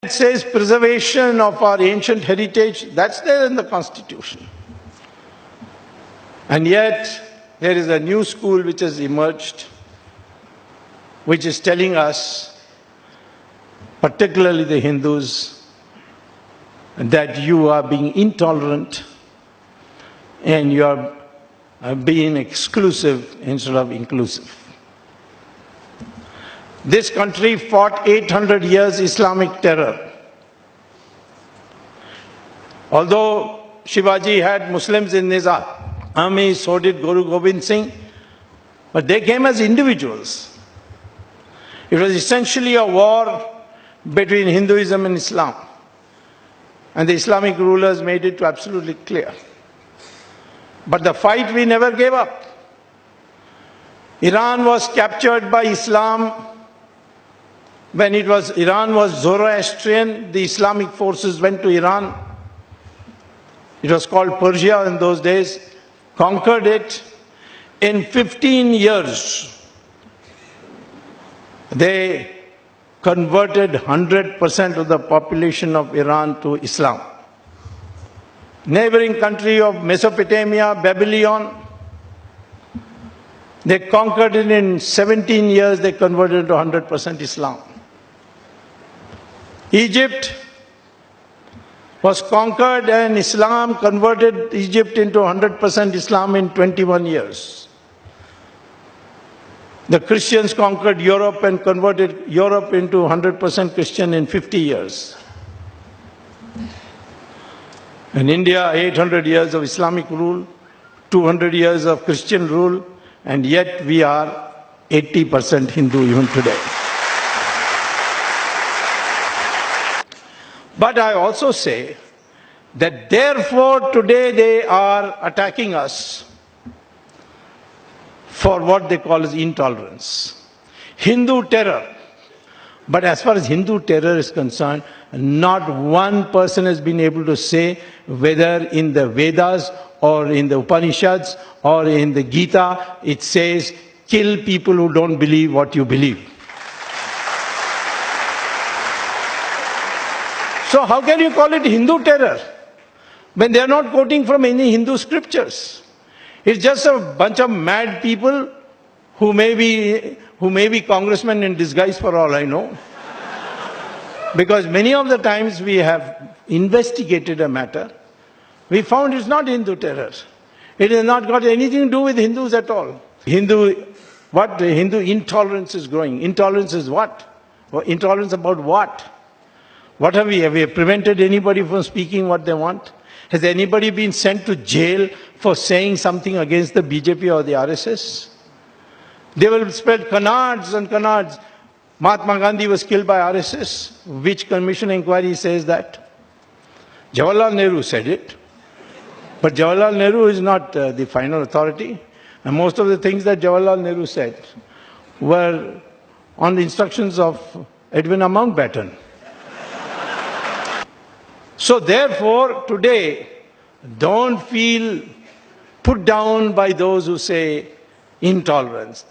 It says preservation of our ancient heritage, that's there in the Constitution. And yet, there is a new school which has emerged, which is telling us, particularly the Hindus, that you are being intolerant and you are being exclusive instead of inclusive. This country fought 800 years Islamic terror. Although Shivaji had Muslims in his army, so did Guru Gobind Singh, but they came as individuals. It was essentially a war between Hinduism and Islam. And the Islamic rulers made it absolutely clear. But the fight we never gave up. Iran was captured by Islam. When Iran was Zoroastrian, the Islamic forces went to Iran. It was called Persia in those days, conquered it. In 15 years, they converted 100% of the population of Iran to Islam. Neighboring country of Mesopotamia, Babylon, they conquered it in 17 years, they converted to 100% Islam. Egypt was conquered and Islam converted Egypt into 100% Islam in 21 years. The Christians conquered Europe and converted Europe into 100% Christian in 50 years. In India, 800 years of Islamic rule, 200 years of Christian rule, and yet we are 80% Hindu even today. But I also say that therefore today they are attacking us for what they call as intolerance. Hindu terror. But as far as Hindu terror is concerned, not one person has been able to say whether in the Vedas or in the Upanishads or in the Gita it says, kill people who don't believe what you believe. So how can you call it Hindu terror when they are not quoting from any Hindu scriptures? It's just a bunch of mad people who may be congressmen in disguise for all I know. Because many of the times we have investigated a matter, we found it's not Hindu terror. It has not got anything to do with Hindus at all. Hindu intolerance is growing. Intolerance is what? Intolerance about what? What have we prevented anybody from speaking what they want? Has anybody been sent to jail for saying something against the BJP or the RSS? They will spread canards and canards. Mahatma Gandhi was killed by RSS. Which commission inquiry says that? Jawaharlal Nehru said it. But Jawaharlal Nehru is not the final authority. And most of the things that Jawaharlal Nehru said were on the instructions of Edwina Mountbatten. So therefore, today, don't feel put down by those who say intolerance,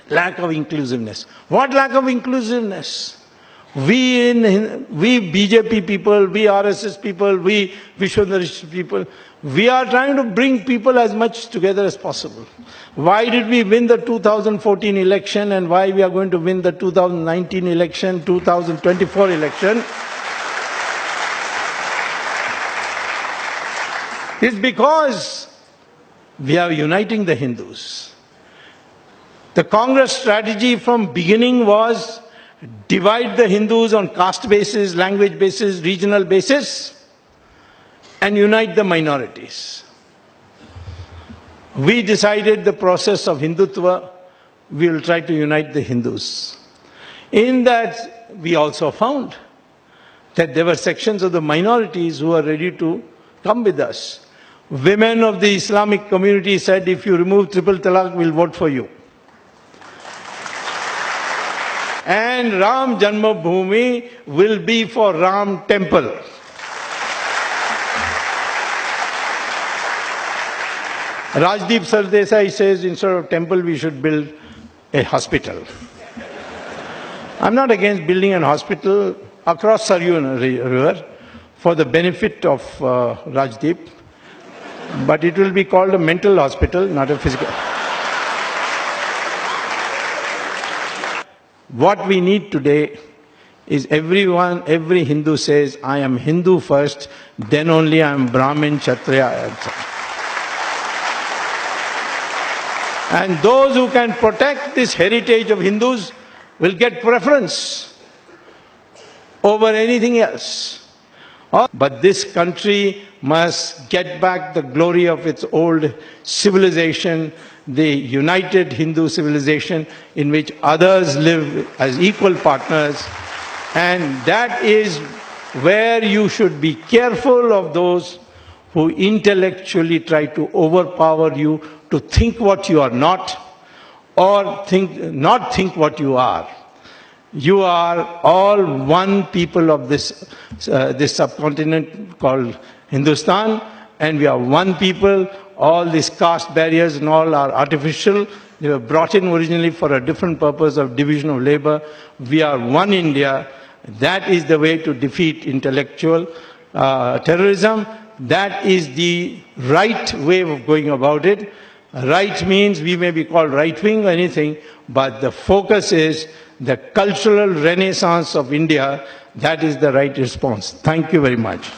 lack of inclusiveness. What lack of inclusiveness? We BJP people, we RSS people, we Vishwadharishta people, we are trying to bring people as much together as possible. Why did we win the 2014 election and why we are going to win the 2019 election, 2024 election? It's because we are uniting the Hindus. The Congress strategy from beginning was divide the Hindus on caste basis, language basis, regional basis, and unite the minorities. We decided the process of Hindutva, we will try to unite the Hindus. In that, we also found that there were sections of the minorities who are ready to come with us. Women of the Islamic community said, if you remove triple talaq, we'll vote for you. And Ram Janmabhoomi will be for Ram Temple. Rajdeep Sardesai says instead of temple we should build a hospital. I'm not against building an hospital. across Saryu River for the benefit of Rajdeep. But it will be called a mental hospital, not a physical. What we need today is every Hindu says, I am Hindu first, then only I am Brahmin, Kshatriya, etc. And those who can protect this heritage of Hindus will get preference over anything else. But this country must get back the glory of its old civilization, the united Hindu civilization in which others live as equal partners. And that is where you should be careful of those who intellectually try to overpower you to think what you are not, or not think what you are. You are all one people of this subcontinent called Hindustan, and we are one people. All these caste barriers and all are artificial. They were brought in originally for a different purpose of division of labor. We are one India. That is the way to defeat intellectual terrorism. That is the right way of going about it. Right means we may be called right-wing or anything, but the focus is the cultural renaissance of India. That is the right response. Thank you very much.